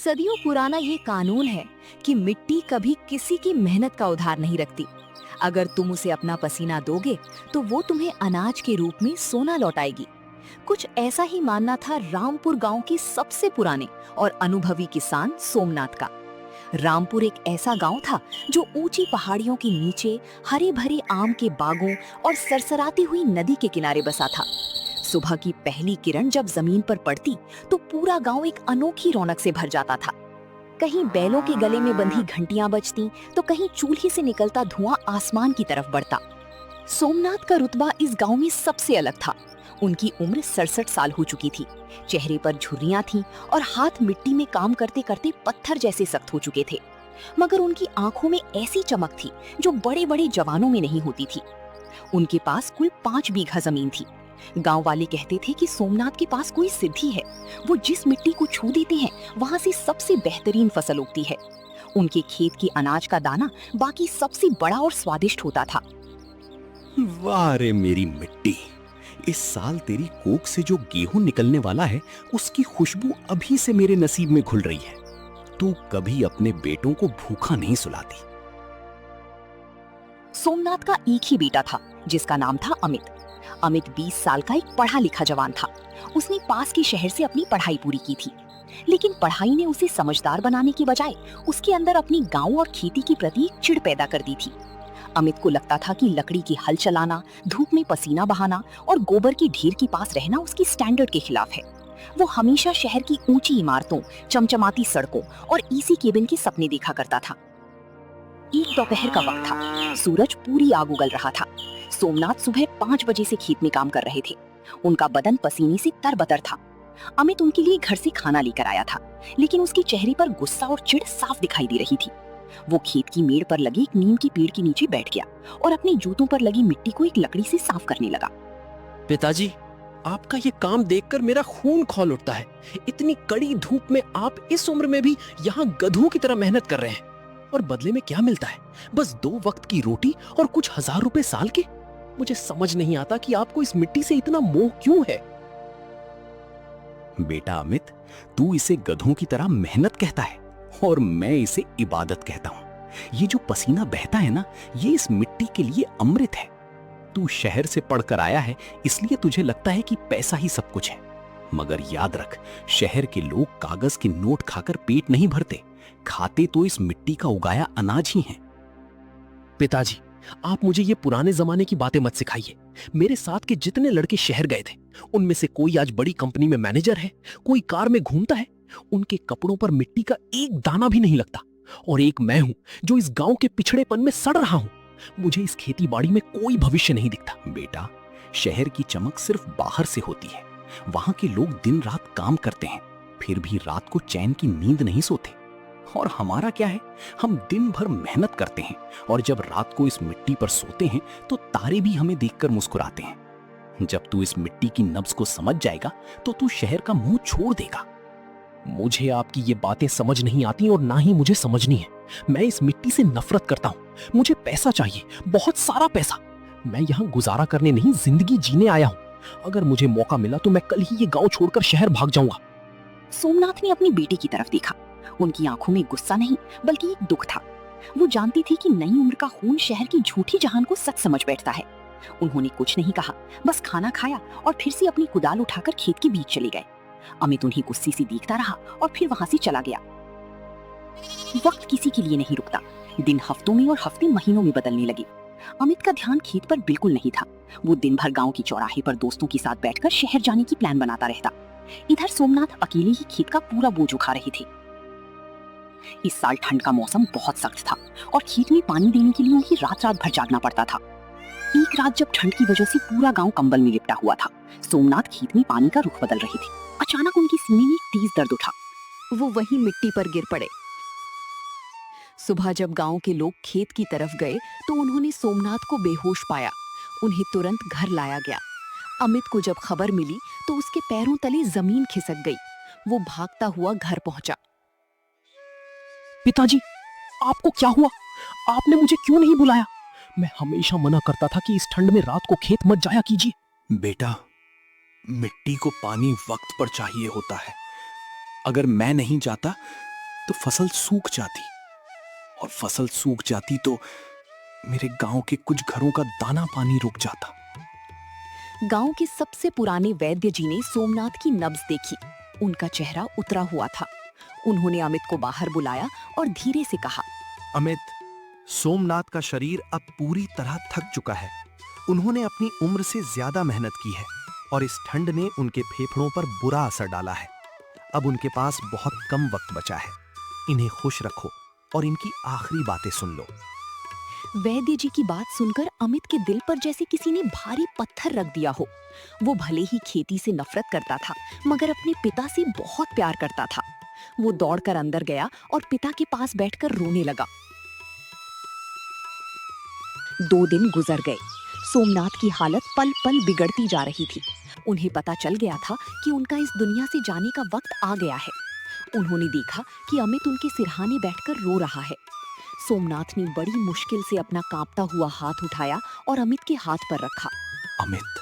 सदियों पुराना ये कानून है कि मिट्टी कभी किसी की मेहनत का उधार नहीं रखती। अगर तुम उसे अपना पसीना दोगे तो वो तुम्हें अनाज के रूप में सोना लौटाएगी। कुछ ऐसा ही मानना था रामपुर गांव के सबसे पुराने और अनुभवी किसान सोमनाथ का। रामपुर एक ऐसा गांव था जो ऊंची पहाड़ियों के नीचे हरे भरे आम के बागों और सरसराती हुई नदी के किनारे बसा था। सुबह की पहली किरण जब जमीन पर पड़ती तो पूरा गांव एक अनोखी रौनक से भर जाता था। कहीं बैलों के गले में बंधी घंटियां बजती तो कहीं चूल्हे से निकलता धुआं आसमान की तरफ बढ़ता। सोमनाथ का रुतबा इस गांव में सबसे अलग था। उनकी उम्र 67 साल हो चुकी थी। चेहरे पर झुर्रियां थीं और हाथ मिट्टी में काम करते करते पत्थर जैसे सख्त हो चुके थे। मगर उनकी आंखों में ऐसी चमक थी जो बड़े बड़े जवानों में नहीं होती थी। उनके पास कुल 5 बीघा जमीन थी। गांव वाले कहते थे कि सोमनाथ के पास कोई सिद्धि है। वो जिस मिट्टी को छू देते हैं वहां से सबसे बेहतरीन फसल उगती है। उनके खेत के अनाज का दाना बाकी सबसे बड़ा और स्वादिष्ट होता था। वाह रे मेरी मिट्टी, इस साल तेरी कोख से जो गेहूं निकलने वाला है उसकी खुशबू अभी से मेरे नसीब में घुल रही है। तू कभी अपने बेटों को भूखा नहीं सुलाती। सोमनाथ का एक ही बेटा था जिसका नाम था अमित। अमित 20 साल का एक पढ़ा लिखा जवान था। उसने पास के शहर से अपनी पढ़ाई पूरी की थी, लेकिन पढ़ाई ने उसे समझदार बनाने की बजाय उसके अंदर अपनी गांव और खेती के प्रति एक चिढ़ पैदा कर दी थी। अमित को लगता था कि लकड़ी की हल चलाना, धूप में पसीना बहाना और गोबर की ढेर के पास रहना उसकी स्टैंडर्ड के खिलाफ है। वो हमेशा शहर की ऊंची इमारतों, चमचमाती सड़कों और एसी केबिन के सपने देखा करता था। एक दोपहर का वक्त था। सूरज पूरी आग उगल रहा था। सोमनाथ सुबह 5 बजे से खेत में काम कर रहे थे। उनका बदन पसीने से तरबतर था। अमित उनके लिए घर से खाना लेकर आया था, लेकिन उसके चेहरे पर गुस्सा और चिढ़ साफ दिखाई दे रही थी। वो खेत की मेड़ पर लगे एक नीम के पेड़ के नीचे बैठ गया और अपने जूतों पर लगी मिट्टी को एक लकड़ी से साफ करने लगा। पिताजी, आपका ये काम देखकर मेरा खून खौल उठता है। इतनी कड़ी धूप में आप इस उम्र में भी यहाँ गधों की तरह मेहनत कर रहे हैं, और बदले में क्या मिलता है? बस 2 वक्त की रोटी और कुछ हजार रुपए साल के। मुझे समझ नहीं आता कि आपको इस मिट्टी से इतना मोह क्यों है। बेटा अमित, तू इसे गधों की तरह मेहनत कहता है और मैं इसे इबादत कहता हूं। ये जो पसीना बहता है ना, ये इस मिट्टी के लिए अमृत है। तू शहर से पढ़कर आया है, इसलिए तुझे लगता है कि पैसा ही सब कुछ है। मगर याद रख, शहर के लोग कागज के नोट खाकर पेट नहीं भरते, खाते तो इस मिट्टी का उगाया अनाज ही है। पिताजी, आप मुझे ये पुराने जमाने की बातें मत सिखाइए। मेरे साथ के जितने लड़के शहर गए थे, उनमें से कोई आज बड़ी कंपनी में मैनेजर है, कोई कार में घूमता है। उनके कपड़ों पर मिट्टी का एक दाना भी नहीं लगता। और एक मैं हूं जो इस गांव के पिछड़ेपन में सड़ रहा हूं। मुझे इस खेती बाड़ी में कोई भविष्य नहीं दिखता। बेटा, शहर की चमक सिर्फ बाहर से होती है। वहां के लोग दिन रात काम करते हैं, फिर भी रात को चैन की नींद नहीं सोते। और हमारा क्या है, हम दिन भर मेहनत करते हैं और जब रात को इस मिट्टी पर सोते हैं तो तारे भी हमें देखकर मुस्कुराते हैं। जब तू इस मिट्टी की नब्ज को समझ जाएगा तो तू शहर का मुंह छोड़ देगा। मुझे आपकी ये बातें समझ नहीं आती और ना ही मुझे समझनी है। मैं इस मिट्टी से नफरत करता हूँ। मुझे पैसा चाहिए, बहुत सारा पैसा। मैं यहाँ गुजारा करने नहीं, जिंदगी जीने आया हूँ। अगर मुझे मौका मिला तो मैं कल ही ये गांव छोड़कर शहर भाग जाऊंगा। सोमनाथ ने अपनी बेटी की तरफ देखा। उनकी आंखों में गुस्सा नहीं बल्कि एक दुख था। वो जानती थी कि नई उम्र का खून शहर की झूठी जहान को सच समझ बैठता है। उन्होंने कुछ नहीं कहा, बस खाना खाया और फिर से अपनी कुदाल उठाकर खेत के बीच चले गए। अमित उन्हें गुस्से से देखता रहा और फिर वहां से चला गया। वक्त किसी के लिए नहीं रुकता। दिन हफ्तों में और हफ्ते महीनों में बदलने लगे। अमित का ध्यान खेत पर बिल्कुल नहीं था। वो दिन भर गांव की चौराहे पर दोस्तों के साथ बैठकर शहर जाने की प्लान बनाता रहता। इधर सोमनाथ अकेले ही खेत का पूरा बोझ उठा रहे थे। इस साल ठंड का मौसम बहुत सख्त था और खेत में पानी देने के लिए उन्हें रात रात भर जागना पड़ता था। एक रात जब ठंड की वजह से पूरा गांव कंबल में लिपटा हुआ था, सोमनाथ खेत में पानी का रुख बदल रहे थे। अचानक उनके सीने में एक तेज दर्द उठा। वो वहीं मिट्टी पर गिर पड़े। सुबह जब गांव के लोग खेत की तरफ गए तो उन्होंने सोमनाथ को बेहोश पाया। उन्हें तुरंत घर लाया गया। अमित को जब खबर मिली तो उसके पैरों तले जमीन खिसक गई। वो भागता हुआ घर पहुंचा। पिताजी, आपको क्या हुआ? आपने मुझे क्यों नहीं बुलाया? मैं हमेशा मना करता था कि इस ठंड में रात को खेत मत जाया कीजिए। बेटा, मिट्टी को पानी वक्त पर चाहिए होता है। अगर मैं नहीं जाता तो फसल सूख जाती, और फसल सूख जाती तो मेरे गांव के कुछ घरों का दाना पानी रुक जाता। गांव के सबसे पुराने वैद्य जी ने सोमनाथ की नब्ज देखी। उनका चेहरा उतरा हुआ था। उन्होंने अमित को बाहर बुलाया और धीरे से कहा, अमित, सोमनाथ का शरीर अब पूरी तरह थक चुका है। उन्होंने अपनी उम्र से ज्यादा मेहनत की है और इस ठंड ने उनके फेफड़ों पर बुरा असर डाला है। अब उनके पास बहुत कम वक्त बचा है। इन्हें खुश रखो और इनकी आखिरी बातें सुन लो। वैद्य जी की बात सुनकर अमित के दिल पर जैसे किसी ने भारी पत्थर रख दिया हो। वो भले ही खेती से नफरत करता था, मगर अपने पिता से बहुत प्यार करता था। वो दौड़कर अंदर गया और पिता के पास बैठकर रोने लगा। 2 दिन गुजर गए। सोमनाथ की हालत पल पल बिगड़ती जा रही थी। उन्हें पता चल गया था कि उनका इस दुनिया से जाने का वक्त आ गया है। उन्होंने देखा कि अमित उनके सिरहाने बैठकर रो रहा है। सोमनाथ ने बड़ी मुश्किल से अपना कांपता हुआ हाथ उठाया और अमित के हाथ पर रखा। अमित,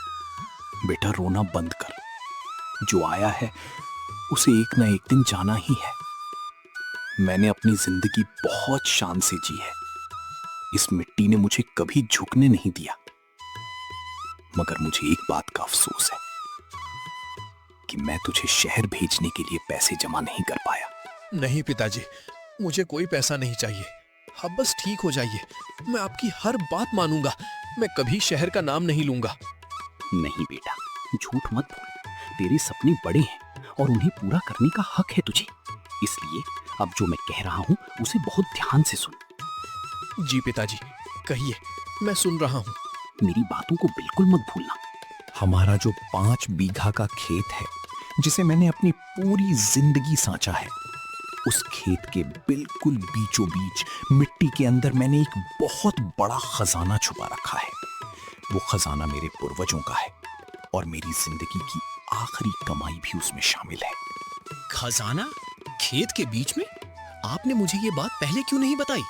बेटा रोना बंद कर। जो आया है उसे एक न एक दिन जाना ही है। मैंने अपनी जिंदगी बहुत शान से जी है। इस मिट्टी ने मुझे कभी झुकने नहीं दिया। मगर मुझे एक बात का अफसोस है कि मैं तुझे शहर भेजने के लिए पैसे जमा नहीं कर पाया। नहीं पिताजी, मुझे कोई पैसा नहीं चाहिए। आप बस ठीक हो जाइए। मैं आपकी हर बात मानूंगा। मैं कभी शहर का नाम नहीं लूंगा। नहीं बेटा, झूठ मत बोल। तेरे सपने बड़े हैं और उन्हें पूरा करने का हक है तुझे। इसलिए अब जो मैं कह रहा हूं उसे बहुत ध्यान से सुन। जी पिताजी, कहिए, मैं सुन रहा हूँ। मेरी बातों को बिल्कुल मत भूलना। हमारा जो 5 बीघा का खेत है, जिसे मैंने अपनी पूरी जिंदगी सांचा है, उस खेत के बिल्कुल बीचों बीच मिट्टी के अंदर मैंने एक बहुत बड़ा खजाना छुपा रखा है। वो खजाना मेरे पूर्वजों का है और मेरी जिंदगी की आखिरी कमाई भी उसमें शामिल है। खजाना? खेत के बीच में? आपने मुझे ये बात पहले क्यों नहीं बताई?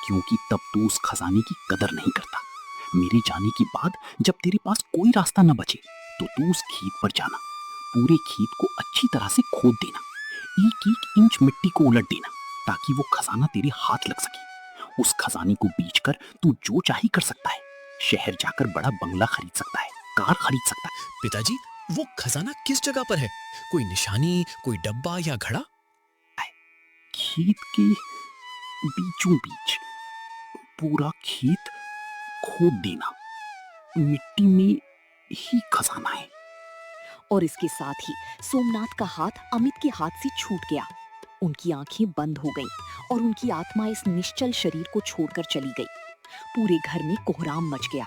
क्योंकि तब तू उस खजाने की कदर नहीं करता। मेरे जाने के बाद जब तेरे पास कोई रास्ता न बचे तो तू उस खेत पर जाना, पूरे खेत को अच्छी तरह से खोद देना, एक एक इंच मिट्टी को उलट देना, ताकि वो खजाना तेरे हाथ लग सके। उस खजाने को बेचकर तू जो चाहे कर सकता है। शहर जाकर बड़ा बंगला खरीद सकता है, कार खरीद सकता है। पिताजी, वो खजाना किस जगह पर है? कोई निशानी, कोई डब्बा या घड़ा? खेत के बीचों बीच पूरा खेत खोद देना, मिट्टी में ही खजाना है। और इसके साथ ही सोमनाथ का हाथ अमित के हाथ से छूट गया। उनकी आंखें बंद हो गईं और उनकी आत्मा इस निश्चल शरीर को छोड़कर चली गई। पूरे घर में कोहराम मच गया।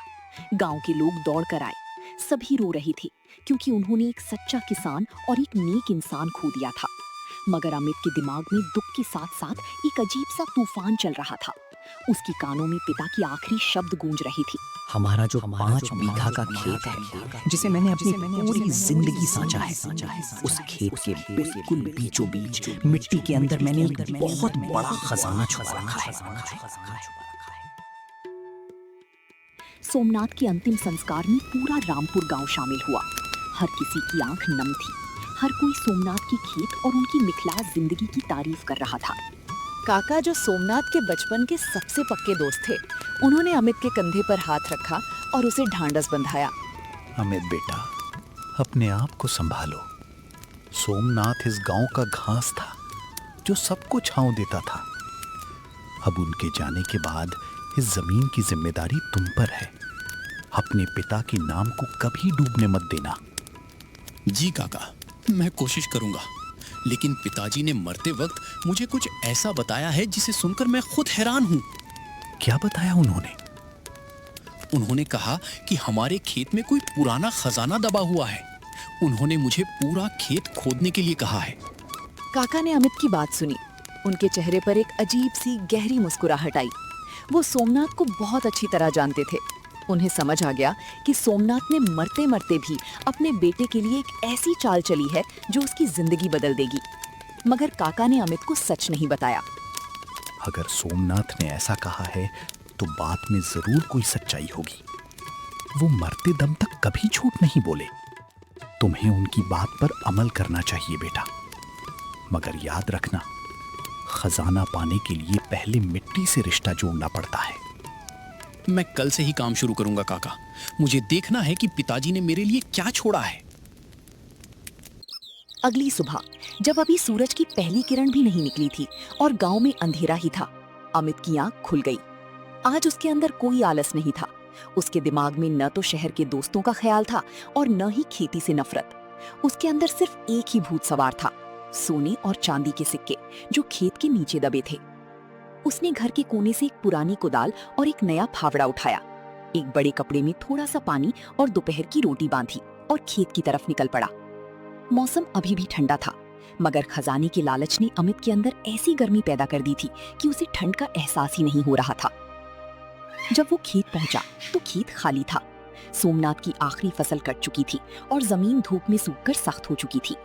गांव के लोग दौड़कर आए। सभी रो रहे थे क्योंकि उन्होंने एक सच्चा किसान और एक नेक इंसान खो दिया था। मगर अमित के दिमाग में दुख के साथ साथ एक अजीब सा तूफान चल रहा था। उसकी कानों में पिता की आखिरी शब्द गूंज रही थी। हमारा जो 5 बीघा का खेत है, जिसे मैंने अपनी पूरी जिंदगी सांचा है, उस खेत के बिल्कुल बीचों बीच मिट्टी के अंदर मैंने एक बहुत बड़ा खजाना छुपा रखा है। सोमनाथ के अंतिम संस्कार में पूरा रामपुर गांव शामिल हुआ। हर किसी की आंख नम थी। हर कोई सोमनाथ के खेत और उनकी मिखलास जिंदगी की तारीफ कर रहा था। काका, जो सोमनाथ के बचपन के सबसे पक्के दोस्त थे, उन्होंने अमित के कंधे पर हाथ रखा और उसे ढांढस बंधाया। अमित बेटा, अपने आप को संभालो। सोमनाथ इस गांव का घास था जो सबको छांव देता था। अब उनके जाने के बाद इस जमीन की जिम्मेदारी तुम पर है। अपने पिता के नाम को कभी डूबने मत देना। जी काका, मैं कोशिश करूंगा। लेकिन पिताजी ने मरते वक्त मुझे कुछ ऐसा बताया है जिसे सुनकर मैं खुद हैरान हूँ। क्या बताया उन्होंने? उन्होंने कहा कि हमारे खेत में कोई पुराना खजाना दबा हुआ है। उन्होंने मुझे पूरा खेत खोदने के लिए कहा है। काका ने अमित की बात सुनी। उनके चेहरे पर एक अजीब सी गहरी मुस्कुराहट आई। वो सोमनाथ को बहुत अच्छी तरह जानते थे। उन्हें समझ आ गया कि सोमनाथ ने मरते मरते भी अपने बेटे के लिए एक ऐसी चाल चली है जो उसकी जिंदगी बदल देगी। मगर काका ने अमित को सच नहीं बताया। अगर सोमनाथ ने ऐसा कहा है तो बात में जरूर कोई सच्चाई होगी। वो मरते दम तक कभी झूठ नहीं बोले। तुम्हें उनकी बात पर अमल करना चाहिए बेटा। मगर याद रखना, खजाना पाने के लिए पहले मिट्टी से रिश्ता जोड़ना पड़ता है। मैं कल से ही काम शुरू करूंगा काका। मुझे देखना है कि पिताजी ने मेरे लिए क्या छोड़ा है। अगली सुबह जब अभी सूरज की पहली किरण भी नहीं निकली थी और गांव में अंधेरा ही था, अमित की आंख खुल गई। आज उसके अंदर कोई आलस नहीं था। उसके दिमाग में न तो शहर के दोस्तों का ख्याल था और न ही खेती से नफरत। उसके अंदर सिर्फ एक ही भूत सवार था, सोने और चांदी के सिक्के जो खेत के नीचे दबे थे। उसने घर के कोने से एक पुरानी कुदाल और एक नया फावड़ा उठाया, एक बड़े कपड़े में थोड़ा सा पानी और दोपहर की रोटी बांधी और खेत की तरफ निकल पड़ा। मौसम अभी भी ठंडा था, मगर खजाने के लालच ने अमित के अंदर ऐसी गर्मी पैदा कर दी थी कि उसे ठंड का एहसास ही नहीं हो रहा था। जब वो खेत पहुंचा तो खेत खाली था। सोमनाथ की आखिरी फसल कट चुकी थी और जमीन धूप में सूखकर सख्त हो चुकी थी।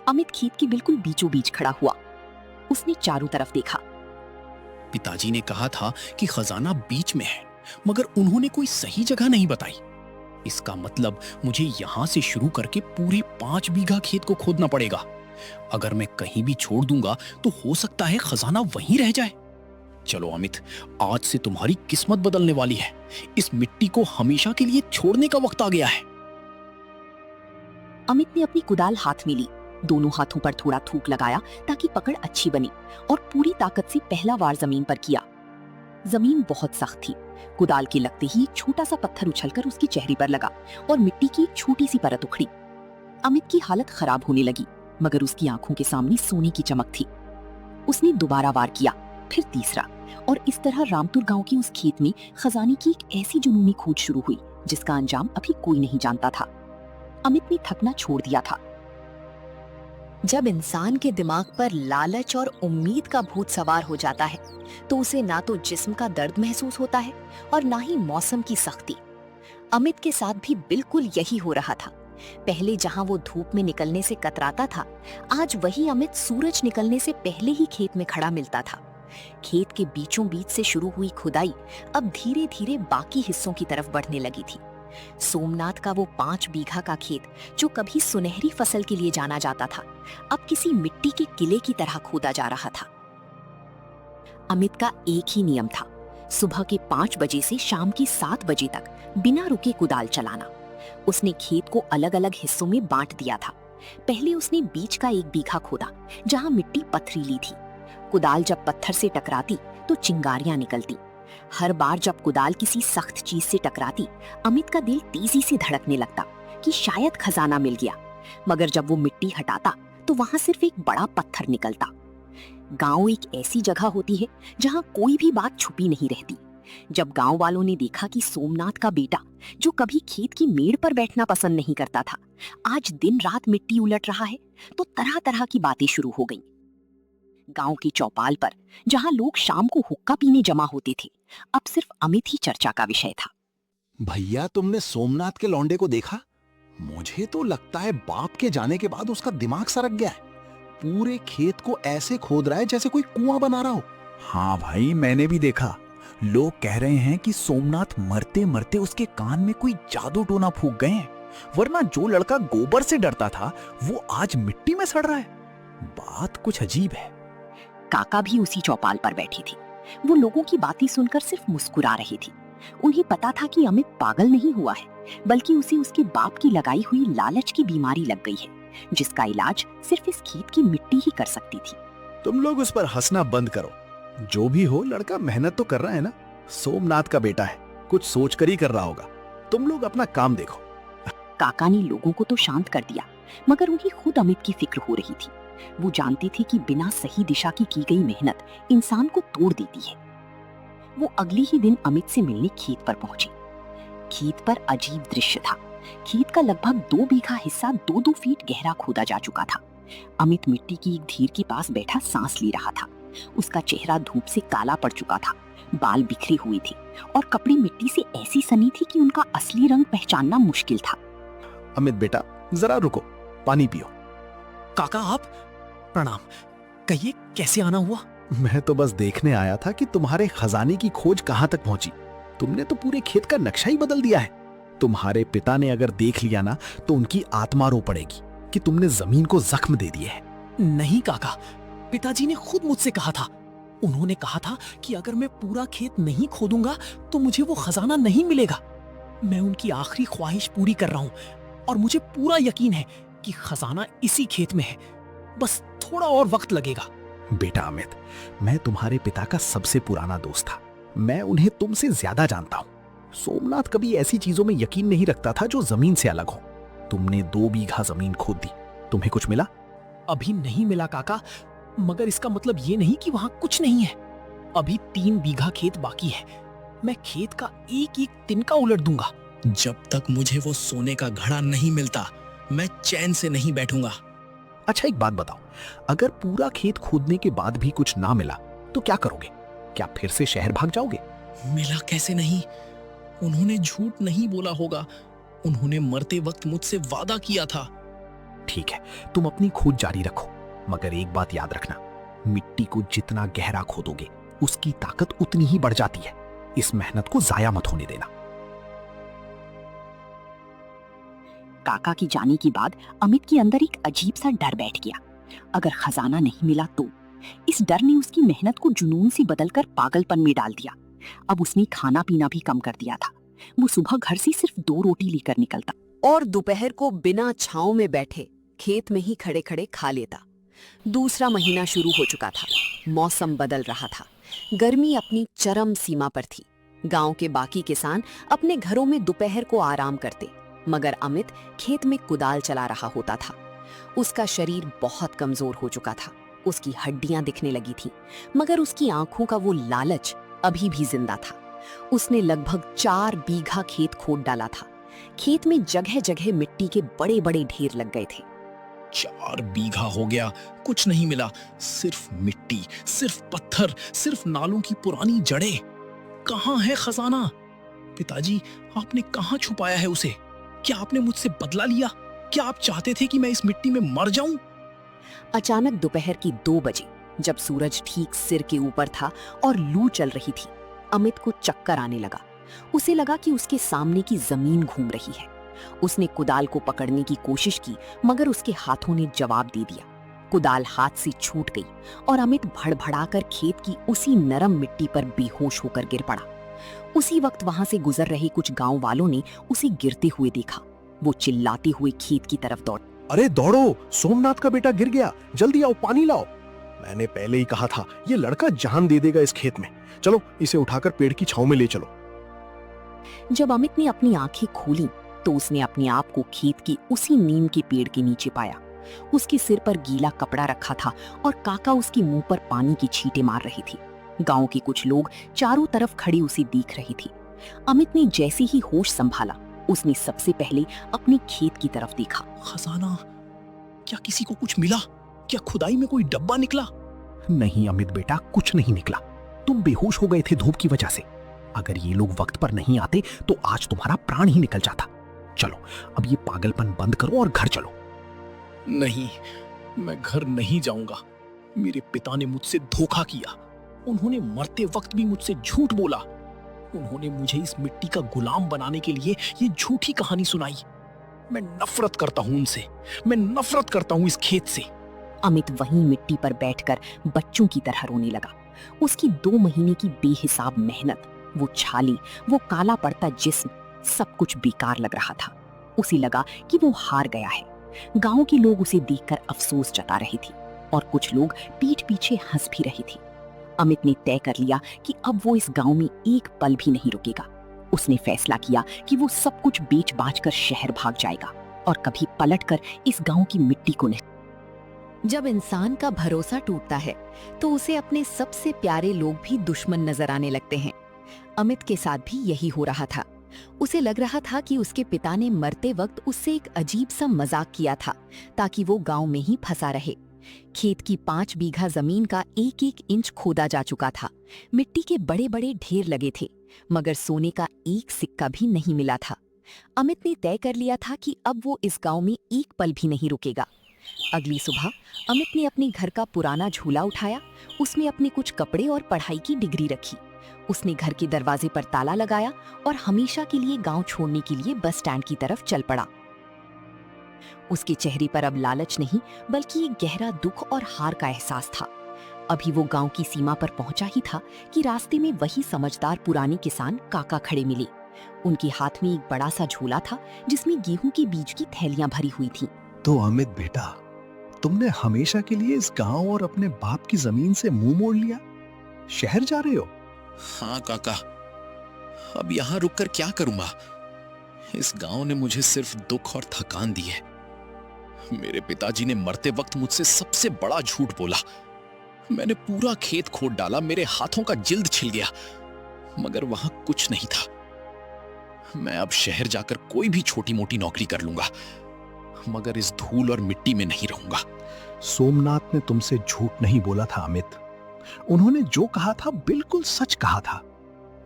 अमित खेत के बिल्कुल बीचों बीच खड़ा हुआ। उसने चारों तरफ देखा। पिताजी ने कहा था कि खजाना बीच में है, मगर उन्होंने कोई सही जगह नहीं बताई। इसका मतलब मुझे यहाँ से शुरू करके पूरे 5 बीघा खेत को खोदना पड़ेगा। अगर मैं कहीं भी छोड़ दूंगा तो हो सकता है खजाना वहीं रह जाए। चलो अमित, आज से तुम्हारी किस्मत बदलने वाली है। इस मिट्टी को हमेशा के लिए छोड़ने का वक्त आ गया है। अमित ने अपनी कुदाल हाथ में ली, दोनों हाथों पर थोड़ा थूक लगाया ताकि पकड़ अच्छी बनी और पूरी ताकत से पहला वार जमीन पर किया। जमीन बहुत सख्त थी। कुदाल के लगते ही एक छोटा सा पत्थर उछलकर उसके चेहरे पर लगा और मिट्टी की एक छोटी सी परत उखड़ी। अमित की हालत खराब होने लगी, मगर उसकी आंखों के सामने सोने की चमक थी। उसने दोबारा वार किया, फिर तीसरा, और इस तरह रामपुर गांव के उस खेत में खजाने की एक ऐसी जुनूनी खोज शुरू हुई जिसका अंजाम अभी कोई नहीं जानता था। अमित ने थकना छोड़ दिया था। जब इंसान के दिमाग पर लालच और उम्मीद का भूत सवार हो जाता है तो उसे ना तो जिस्म का दर्द महसूस होता है और ना ही मौसम की सख्ती। अमित के साथ भी बिल्कुल यही हो रहा था। पहले जहां वो धूप में निकलने से कतराता था, आज वही अमित सूरज निकलने से पहले ही खेत में खड़ा मिलता था। खेत के बीचों बीच से शुरू हुई खुदाई अब धीरे धीरे बाकी हिस्सों की तरफ बढ़ने लगी थी। सोमनाथ का वो 5 बीघा का खेत जो कभी सुनहरी फसल के लिए जाना जाता था, अब किसी मिट्टी के किले की तरह खोदा जा रहा था। अमित का एक ही नियम था, सुबह के 5 बजे से शाम के 7 बजे तक बिना रुके कुदाल चलाना। उसने खेत को अलग अलग हिस्सों में बांट दिया था। पहले उसने बीच का 1 बीघा खोदा जहां मिट्टी पथरीली थी। कुदाल जब पत्थर से टकराती तो चिंगारियां निकलती। हर बार जब कुदाल किसी सख्त चीज से टकराती, अमित का दिल तेजी से धड़कने लगता कि शायद खजाना मिल गया। मगर जब वो मिट्टी हटाता तो वहां सिर्फ एक बड़ा पत्थर निकलता। गांव एक ऐसी जगह होती है जहां कोई भी बात छुपी नहीं रहती। जब गांव वालों ने देखा कि सोमनाथ का बेटा, जो कभी खेत की मेड़ पर बैठना पसंद नहीं करता था, आज दिन रात मिट्टी उलट रहा है, तो तरह तरह की बातें शुरू हो गईं। गांव की चौपाल पर जहां लोग शाम को हुक्का पीने जमा होते थे, अब सिर्फ अमित ही चर्चा का विषय था। भैया, तुमने सोमनाथ के लौंडे को देखा? मुझे तो लगता है बाप के जाने के बाद उसका दिमाग सरक गया है। पूरे खेत को ऐसे खोद रहा है जैसे कोई कुआं बना रहा हो। हाँ भाई, मैंने भी देखा। लोग कह रहे हैं कि सोमनाथ मरते मरते उसके कान में कोई जादू टोना फूंक गए हैं, वरना जो लड़का गोबर से डरता था वो आज मिट्टी में सड़ रहा है। बात कुछ अजीब है। काका भी उसी चौपाल पर बैठी थी। वो लोगों की बातें सुनकर सिर्फ मुस्कुरा रही थी। उन्हें पता था कि अमित पागल नहीं हुआ है, बल्कि उसे उसके बाप की लगाई हुई लालच की बीमारी लग गई है, जिसका इलाज सिर्फ इस खेत की मिट्टी ही कर सकती थी। तुम लोग उस पर हंसना बंद करो। जो भी हो, लड़का मेहनत तो कर रहा है ना। सोमनाथ का बेटा है, कुछ सोच कर ही कर रहा होगा। तुम लोग अपना काम देखो। काका ने लोगों को तो शांत कर दिया, मगर उन्हें खुद अमित की फिक्र हो रही थी। वो जानती थी कि बिना सही दिशा की गई मेहनत इंसान को तोड़ देती है। वो अगले ही दिन अमित से मिलने खेत पर पहुंची। खेत पर अजीब दृश्य था। खेत का लगभग 2 बीघा हिस्सा 2-2 फीट गहरा खोदा जा चुका था। अमित मिट्टी की एक ढेर के पास बैठा सांस ले रहा था। उसका चेहरा धूप से काला पड़ चुका था, बाल बिखरे हुए थे और कपड़े मिट्टी से ऐसी सनी थी कि उनका असली रंग पहचानना मुश्किल था। अमित बेटा, जरा रुको, पानी पियो। काका आप, प्रणाम। कहिए, कैसे आना हुआ? मैं तो बस देखने आया था कि तुम्हारे खजाने की खोज कहां तक पहुंची। तुमने तो पूरे खेत का नक्शा ही बदल दिया है। तुम्हारे पिता ने अगर देख लिया ना तो उनकी आत्मा रो पड़ेगी कि तुमने जमीन को जख्म दे दिए है। नहीं काका, पिताजी ने खुद मुझसे कहा था। उन्होंने कहा था कि अगर मैं पूरा खेत नहीं खोदूंगा तो मुझे वो खजाना नहीं मिलेगा। मैं उनकी आखिरी ख्वाहिश पूरी कर रहा हूं और मुझे पूरा यकीन है कि खजाना इसी खेत में है। बस थोड़ा और वक्त लगेगा। बेटा अमित, मैं तुम्हारे पिता का सबसे पुराना दोस्त था। मैं उन्हें तुमसे ज्यादा जानता हूँ। सोमनाथ कभी ऐसी चीजों में यकीन नहीं रखता था जो जमीन से अलग हो। तुमने 2 बीघा जमीन खोद दी, तुम्हें कुछ मिला? अभी नहीं मिला काका, मगर इसका मतलब ये नहीं कि वहां कुछ नहीं है। अभी 3 बीघा खेत बाकी है। मैं खेत का एक एक तिनका उलट दूंगा। जब तक मुझे वो सोने का घड़ा नहीं मिलता, मैं चैन से नहीं बैठूंगा। अच्छा एक बात बताओ, अगर पूरा खेत खोदने के बाद भी कुछ ना मिला तो क्या करोगे? क्या फिर से शहर भाग जाओगे? मिला कैसे नहीं? उन्होंने झूठ नहीं बोला होगा। उन्होंने मरते वक्त मुझसे वादा किया था। ठीक है, तुम अपनी खोज जारी रखो, मगर एक बात याद रखना, मिट्टी को जितना गहरा खोदोगे उसकी ताकत उतनी ही बढ़ जाती है। इस मेहनत को जाया मत होने देना। काका की जाने के बाद अमित के अंदर एक अजीब सा डर बैठ गया। अगर खजाना नहीं मिला तो? इस डर ने उसकी मेहनत को जुनून से बदलकर पागलपन में डाल दिया। अब उसने खाना पीना भी कम कर दिया था। वो सुबह घर से सिर्फ 2 रोटी लेकर निकलता और दोपहर को बिना छांव में बैठे खेत में ही खड़े खड़े खा लेता। दूसरा महीना शुरू हो चुका था। मौसम बदल रहा था। गर्मी अपनी चरम सीमा पर थी। गांव के बाकी किसान अपने घरों में दोपहर को आराम करते, मगर अमित खेत में कुदाल चला रहा होता था। उसका शरीर बहुत कमजोर हो चुका था। उसकी हड्डियां दिखने लगी थीं, मगर उसकी आंखों का वो लालच अभी भी जिंदा था। उसने लगभग 4 बीघा खेत खोद डाला था। खेत में जगह जगह मिट्टी के बड़े बड़े ढेर लग गए थे। 4 बीघा हो गया, कुछ नहीं मिला। सिर्फ मिट्टी, सिर्फ पत्थर, सिर्फ नालों की पुरानी जड़ें। कहाँ है खजाना? पिताजी, आपने कहाँ छुपाया है उसे? क्या आपने मुझसे बदला लिया? क्या आप चाहते थे कि मैं इस मिट्टी में मर जाऊं? अचानक दोपहर की 2 बजे, जब सूरज ठीक सिर के ऊपर था और लू चल रही थी, अमित को चक्कर आने लगा। उसे लगा कि उसके सामने की जमीन घूम रही है। उसने कुदाल को पकड़ने की कोशिश की, मगर उसके हाथों ने जवाब दे दिया। कुदाल हाथ से छूट गई और अमित भड़भड़ाकर खेत की उसी नरम मिट्टी पर बेहोश होकर गिर पड़ा। उसी वक्त वहां से गुजर रहे कुछ गांव वालों ने उसे गिरते हुए देखा। वो चिल्लाते हुए खेत की तरफ दौड़। अरे दौड़ो, सोमनाथ का बेटा गिर गया, जल्दी आओ, पानी लाओ। मैंने पहले ही कहा था, ये लड़का जान दे देगा इस खेत में। चलो इसे उठाकर पेड़ की छांव में ले चलो। जब अमित ने अपनी आंखें खोली तो उसने अपने आप को खेत की उसी नीम के पेड़ के नीचे पाया। उसके सिर पर गीला कपड़ा रखा था और काका उसके मुंह पर पानी की छींटे मार रही थी। गांव के कुछ लोग चारों तरफ खड़ी उसे देख रही थी। अमित ने जैसे ही होश संभाला, उसने सबसे पहले अपने खेत की तरफ देखा। खजाना? क्या किसी को कुछ मिला? क्या खुदाई में कोई डब्बा निकला? नहीं अमित बेटा, कुछ नहीं निकला। तुम बेहोश हो गए थे धूप की वजह से। अगर ये लोग वक्त पर नहीं आते तो आज तुम्हारा प्राण ही निकल जाता। चलो अब ये पागलपन बंद करो और घर चलो। नहीं, मैं घर नहीं जाऊंगा। मेरे पिता ने मुझसे धोखा किया। उन्होंने मरते वक्त भी मुझसे झूठ बोला। उन्होंने मुझे इस मिट्टी का गुलाम बनाने के लिए ये झूठी कहानी सुनाई। मैं नफरत करता हूं उनसे। मैं नफरत करता हूं इस खेत से। अमित वहीं मिट्टी पर बैठकर बच्चों की तरह रोने लगा। उसकी 2 महीने की बेहिसाब मेहनत, वो छाली, वो काला पड़ता जिस्म, सब कुछ बेकार लग रहा था। उसे लगा कि वो हार गया है। गांव के लोग उसे देखकर अफसोस जता रहे थे और कुछ लोग पीठ पीछे हंस भी रहे थे। अमित ने तय कर लिया कि अब वो इस गांव में एक पल भी नहीं रुकेगा। उसने फैसला किया कि वो सब कुछ बेच बाच कर शहर भाग जाएगा और कभी पलटकर इस गांव की मिट्टी को नहीं। जब इंसान का भरोसा टूटता है तो उसे अपने सबसे प्यारे लोग भी दुश्मन नजर आने लगते हैं। अमित के साथ भी यही हो रहा था। उसे लग रहा था कि उसके पिता ने मरते वक्त उससे एक अजीब सा मजाक किया था ताकि वो गांव में ही फंसा रहे। खेत की 5 बीघा जमीन का 1-1 इंच खोदा जा चुका था। मिट्टी के बड़े बड़े ढेर लगे थे, मगर सोने का एक सिक्का भी नहीं मिला था। अमित ने तय कर लिया था कि अब वो इस गांव में एक पल भी नहीं रुकेगा। अगली सुबह अमित ने अपने घर का पुराना झूला उठाया, उसमें अपने कुछ कपड़े और पढ़ाई की डिग्री रखी। उसने घर के दरवाजे पर ताला लगाया और हमेशा के लिए गांव छोड़ने के लिए बस स्टैंड की तरफ चल पड़ा। उसके चेहरे पर अब लालच नहीं, बल्कि एक गहरा दुख और हार का एहसास था। अभी वो गांव की सीमा पर पहुंचा ही था कि रास्ते में वही समझदार पुराने किसान काका खड़े मिले। उनके हाथ में एक बड़ा सा झोला था जिसमें गेहूं के बीज की थैलियां भरी हुई थी। तो अमित बेटा, तुमने हमेशा के लिए इस गांव और अपने बाप की जमीन से मुंह मोड़ लिया, शहर जा रहे हो? हाँ काका, अब यहाँ रुककर क्या करूंगा? इस गांव ने मुझे सिर्फ दुख और थकान दी है। मेरे पिताजी ने मरते वक्त मुझसे सबसे बड़ा झूठ बोला। मैंने पूरा खेत खोद डाला, मेरे हाथों का जिल्द छिल गया, मगर वहां कुछ नहीं था। मैं अब शहर जाकर कोई भी छोटी मोटी नौकरी कर लूंगा, मगर इस धूल और मिट्टी में नहीं रहूंगा। सोमनाथ ने तुमसे झूठ नहीं बोला था अमित। उन्होंने जो कहा था बिल्कुल सच कहा था,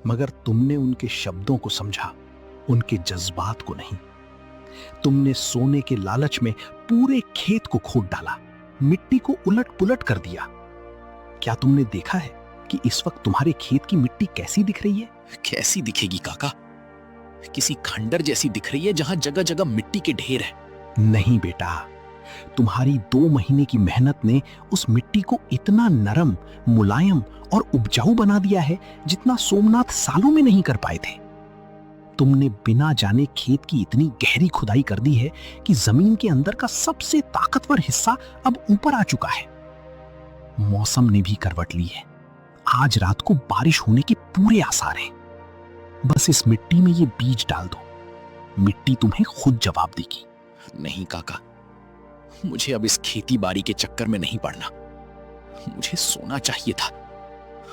मगर तुमने उनके शब्दों को समझा, उनके जज्बात को नहीं। तुमने सोने के लालच में पूरे खेत को खोद डाला, मिट्टी को उलट पुलट कर दिया। क्या तुमने देखा है कि इस वक्त तुम्हारे खेत की मिट्टी कैसी दिख रही है? कैसी दिखेगी काका? किसी खंडर जैसी दिख रही है जहां जगह जगह मिट्टी के ढेर है। नहीं बेटा, तुम्हारी 2 महीने की मेहनत ने उस मिट्टी को इतना नरम, मुलायम और उपजाऊ बना दिया है जितना सोमनाथ सालों में नहीं कर पाए थे। तुमने बिना जाने खेत की इतनी गहरी खुदाई कर दी है कि जमीन के अंदर का सबसे ताकतवर हिस्सा अब ऊपर आ चुका है। मौसम ने भी करवट ली है। आज रात को बारिश होने के पूरे आसार हैं। बस इस मिट्टी में ये बीज डाल दो, मिट्टी तुम्हें खुद जवाब देगी। नहीं काका, मुझे अब इस खेती बाड़ी के चक्कर में नहीं पड़ना। मुझे सोना चाहिए था,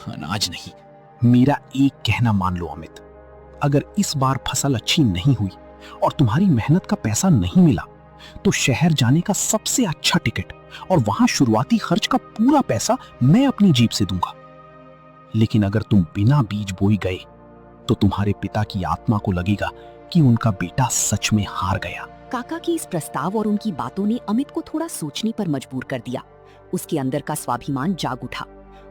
अनाज नहीं। मेरा एक कहना मान लो अमित, अगर इस बार फसल अच्छी नहीं हुई और तुम्हारी मेहनत का पैसा नहीं मिला, तो शहर जाने का सबसे अच्छा टिकट और वहां शुरुआती खर्च का पूरा पैसा मैं अपनी जेब से दूंगा। लेकिन अगर तुम बिना बीज बोई गए, तो तुम्हारे पिता की आत्मा को लगेगा कि उनका बेटा सच में हार गया। काका के इस प्रस्ताव और उनकी बातों ने अमित को थोड़ा सोचने पर मजबूर कर दिया। उसके अंदर का स्वाभिमान जाग उठा।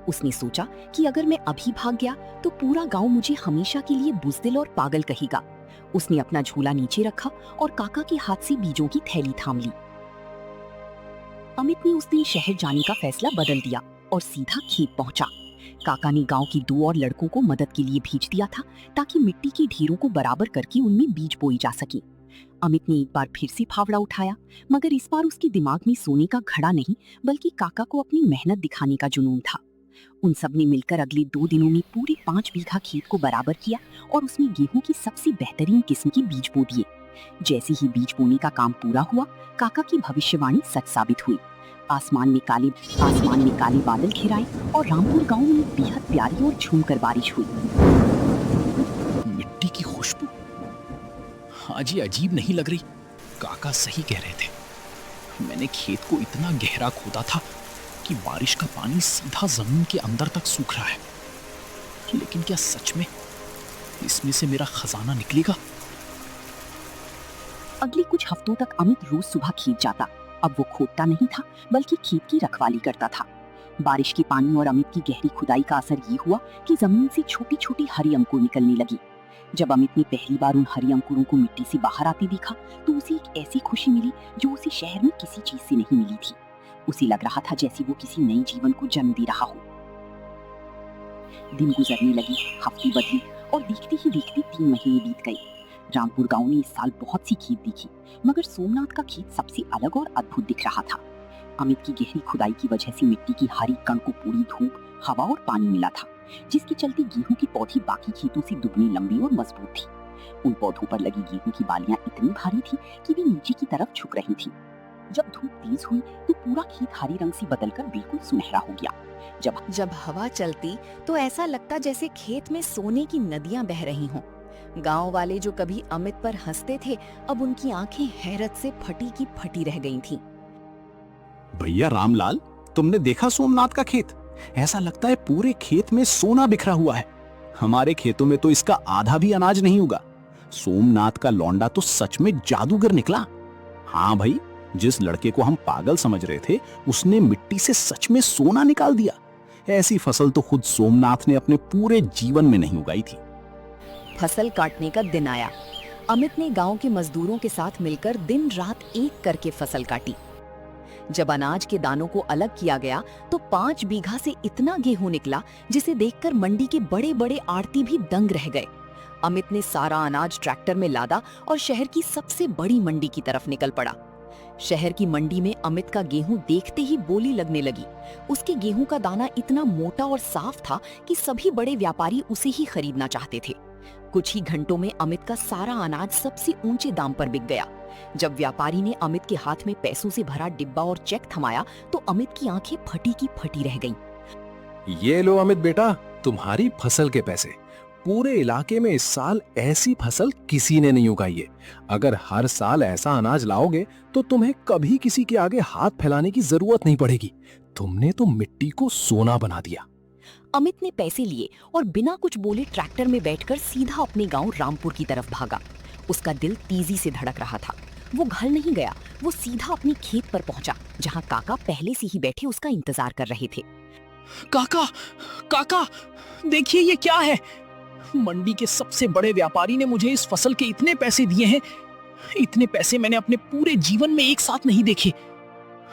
उसने सोचा कि अगर मैं अभी भाग गया तो पूरा गांव मुझे हमेशा के लिए बुज़दिल और पागल कहेगा। उसने अपना झूला नीचे रखा और काका के हाथ से बीजों की थैली थाम ली। अमित ने उस दिन शहर जाने का फैसला बदल दिया और सीधा खेत पहुंचा। काका ने गांव के 2 और लड़कों को मदद के लिए भेज दिया था ताकि मिट्टी के ढेरों को बराबर करके उनमें बीज बोई जा सके। अमित ने एक बार फिर से फावड़ा उठाया, मगर इस बार उसके दिमाग में सोने का घड़ा नहीं बल्कि काका को अपनी मेहनत दिखाने का जुनून था। उन सब ने मिलकर अगले 2 दिनों में पूरे 5 बीघा खेत को बराबर किया और उसमें गेहूं की सबसे बेहतरीन किस्म के बीज बो दिए। जैसे ही बीज बोने का काम पूरा हुआ, काका की भविष्यवाणी सच साबित हुई। आसमान में काले बादल घिराए और रामपुर गांव में एक बेहद प्यारी और झूमकर बारिश हुई। मिट्टी की खुशबू आज ये अजीब नहीं लग रही। काका सही कह रहे थे। मैंने खेत को इतना गहरा खोदा था कि बारिश का पानी सीधा जमीन के अंदर तक सूख रहा है। लेकिन क्या सच में इसमें से मेरा खजाना निकलेगा? अगले कुछ हफ्तों तक अमित रोज सुबह खेत जाता। अब वो खोदता नहीं था बल्कि खेत की रखवाली करता था। बारिश के पानी और अमित की गहरी खुदाई का असर ये हुआ कि जमीन से छोटी छोटी हरी अंकुर निकलने लगी। जब अमित ने पहली बार उन हरी अंकुरों को मिट्टी से बाहर आते देखा तो उसे एक ऐसी खुशी मिली जो उसे शहर में किसी चीज से नहीं मिली थी। उसे लग रहा था जैसे वो किसी नए जीवन को जन्म दे रहा हो। दिन गुजरने लगे, हफ्ते बदले और देखते ही देखते 3 महीने बीत गए। रामपुर गांव ने इस साल बहुत सी खेत देखी, मगर सोमनाथ का खेत सबसे अलग और अद्भुत दिख रहा था। अमित की गहरी खुदाई की वजह से मिट्टी की हरी कण को पूरी धूप, हवा और पानी मिला था, जिसके चलते गेहूं की पौधी बाकी खेतों से दुगनी लंबी और मजबूत थी। उन पौधों पर लगी गेहूं की बालियां इतनी भारी थी कि वे नीचे की तरफ झुक रही थी। जब धूप तेज हुई तो पूरा खेत हरे रंग से बदलकर बिल्कुल सुनहरा हो गया। जब हवा चलती तो ऐसा लगता जैसे खेत में सोने की नदियां बह रही हों। गांव वाले जो कभी अमित पर हंसते थे, अब उनकी आंखें हैरत से फटी की फटी रह गई थीं। भैया रामलाल, तुमने देखा सोमनाथ का खेत? ऐसा लगता है पूरे खेत में सोना बिखरा हुआ है। हमारे खेतों में तो इसका आधा भी अनाज नहीं उगा। सोमनाथ का लौंडा तो सच में जादूगर निकला। हाँ भाई, जिस लड़के को हम पागल समझ रहे थे, उसने मिट्टी से सच में सोना निकाल दिया। ऐसी फसल तो खुद सोमनाथ ने अपने पूरे जीवन में नहीं उगाई थी। फसल काटने का दिन आया। अमित ने गांव के मजदूरों के साथ मिलकर दिन रात एक करके फसल काटी। जब अनाज के दानों को अलग किया गया तो 5 बीघा से इतना गेहूं निकला जिसे देखकर मंडी के बड़े बड़े आड़ती भी दंग रह गए। अमित ने सारा अनाज ट्रैक्टर में लादा और शहर की सबसे बड़ी मंडी की तरफ निकल पड़ा। शहर की मंडी में अमित का गेहूं देखते ही बोली लगने लगी। उसके गेहूं का दाना इतना मोटा और साफ था कि सभी बड़े व्यापारी उसे ही खरीदना चाहते थे। कुछ ही घंटों में अमित का सारा अनाज सबसे ऊंचे दाम पर बिक गया। जब व्यापारी ने अमित के हाथ में पैसों से भरा डिब्बा और चेक थमाया तो अमित की आंखें फटी की फटी रह गईं। ये लो अमित बेटा, तुम्हारी फसल के पैसे। पूरे इलाके में इस साल ऐसी फसल किसी ने नहीं उगाई है। अगर हर साल ऐसा अनाज लाओगे तो तुम्हें कभी किसी के आगे हाथ फैलाने की जरूरत नहीं पड़ेगी। तुमने तो मिट्टी को सोना बना दिया। अमित ने पैसे लिए और बिना कुछ बोले ट्रैक्टर में बैठकर सीधा अपने गांव रामपुर की तरफ भागा। उसका दिल तेजी से धड़क रहा था। वो घर नहीं गया, वो सीधा अपने खेत पर पहुंचा जहां काका पहले से ही बैठे उसका इंतजार कर रहे थे। काका, काका, देखिए ये क्या है? मंडी के सबसे बड़े व्यापारी ने मुझे इस फसल के इतने पैसे दिए हैं। इतने पैसे मैंने अपने पूरे जीवन में एक साथ नहीं देखे।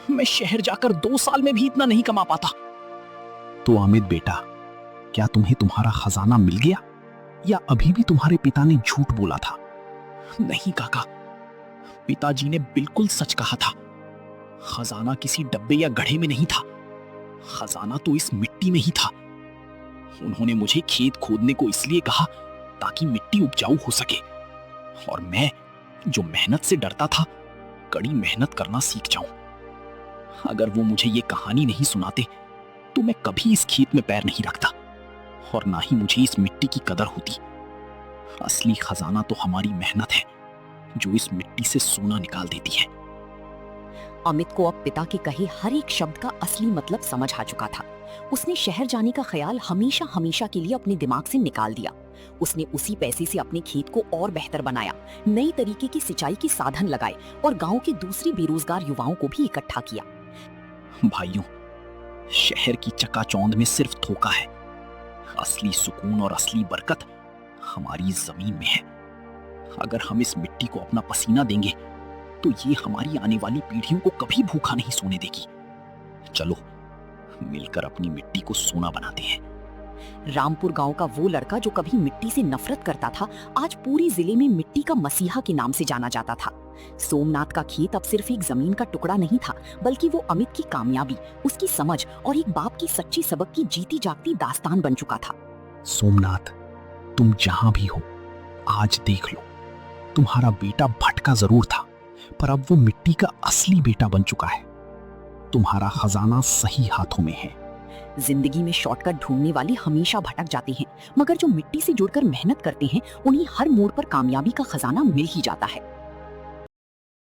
मैं शहर जाकर 2 साल में भी इतना नहीं कमा पाता। तो अमित बेटा, क्या तुम्हें तुम्हारा खजाना मिल गया या अभी भी तुम्हारे पिता ने झूठ बोला था? नहीं काका, पिताजी ने बिल्कुल सच कहा था। खजाना किसी डब्बे या गढ़े में नहीं था। खजाना तो इस मिट्टी में ही था। उन्होंने मुझे खेत खोदने को इसलिए कहा ताकि मिट्टी उपजाऊ हो सके, और मैं जो मेहनत से डरता था, कड़ी मेहनत करना सीख जाऊं। अगर वो मुझे ये कहानी नहीं सुनाते तो मैं कभी इस खेत में पैर नहीं रखता और ना ही मुझे इस मिट्टी की कदर होती। असली खजाना तो हमारी मेहनत है जो इस मिट्टी से सोना निकाल देती है। अमित को अब पिता के कहे हर एक शब्द का असली मतलब समझ आ चुका था। उसने शहर जाने का ख्याल हमेशा हमेशा के लिए अपने दिमाग से निकाल दिया। उसने उसी पैसे से अपने खेत को और बेहतर बनाया, नई तरीके की सिंचाई के साधन लगाए और गांव के दूसरे बेरोजगार युवाओं को भी इकट्ठा किया। भाइयों, शहर की चकाचौंध में सिर्फ धोखा है। असली सुकून और असली बरकत हमारी जमीन में है। अगर हम इस मिट्टी को अपना पसीना देंगे तो ये हमारी आने वाली पीढ़ियों को कभी भूखा नहीं सोने देगी। चलो मिलकर अपनी मिट्टी को सोना बनाते हैं। रामपुर गांव का वो लड़का जो कभी मिट्टी से नफरत करता था, आज पूरे जिले में मिट्टी का मसीहा के नाम से जाना जाता था। सोमनाथ का खेत अब सिर्फ एक जमीन का टुकड़ा नहीं था, बल्कि वो अमित की कामयाबी, उसकी समझ और एक बाप की सच्ची सबक की जीती जागती दास्तान बन चुका था। सोमनाथ, तुम जहां भी हो, आज देख लो, तुम्हारा बेटा भटका जरूर था, पर अब वो मिट्टी का असली बेटा बन चुका है। तुम्हारा खजाना सही हाथों में है। जिंदगी में शॉर्टकट ढूंढने वाले हमेशा भटक जाते हैं, मगर जो मिट्टी से जुड़कर मेहनत करते हैं, उन्हें हर मोड़ पर कामयाबी का खजाना मिल ही जाता है।